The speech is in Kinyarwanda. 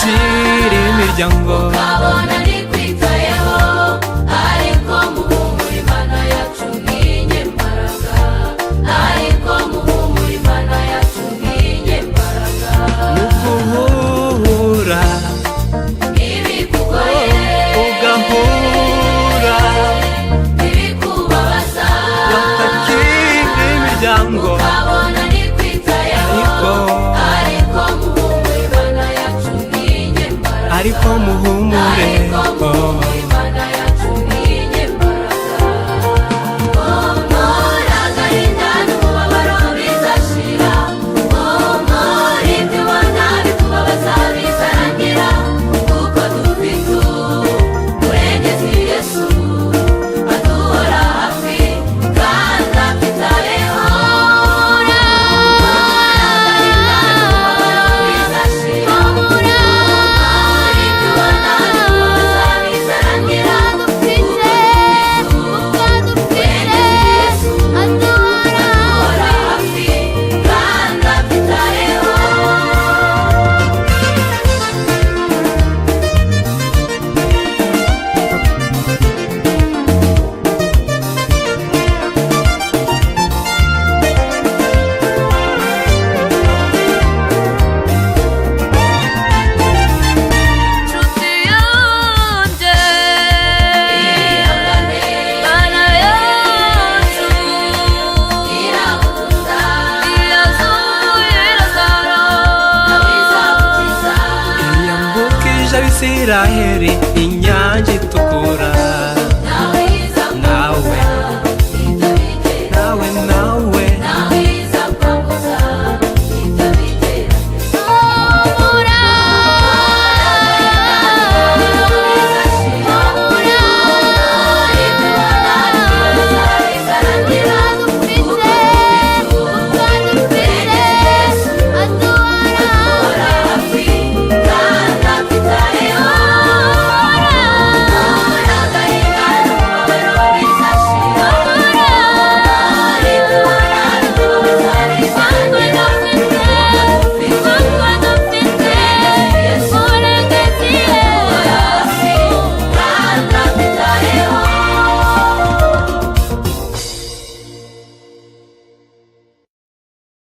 agaciro imiryango ukabona ntikwitayeho, ariko muhumure Imana yacu nk'inyembaraga, ariko muhumure Imana yacu nk'inyembaraga. nuguhura ibikugoye ugahura ibikubabaza, agaciro imiryango ukabona ntikwitayeho, ariko muhumure Imana yacu nk'inyembaraga, ariko muhumure ariko muhumure Imana yacu nk'inyembaraga. Humura agahinda n'umubabaro bizashira, humura ibyo ubona bikubabaza bizarangira, kuko dufite umurengezi Yesu aduhora hafi kandi atwitayeho. Humura agahinda n'umubabaro bizashira, humura ibyo ubona bikubabaza bizarangira, kuko dufite umurengezi Yesu aduhora hafi kandi atwitayeho. Nshuti yanjye, ihangane, Mana yacu iragukunda, yazuye Lazaro nawe izagukiza. yambukije abisiraheli inyanja itukura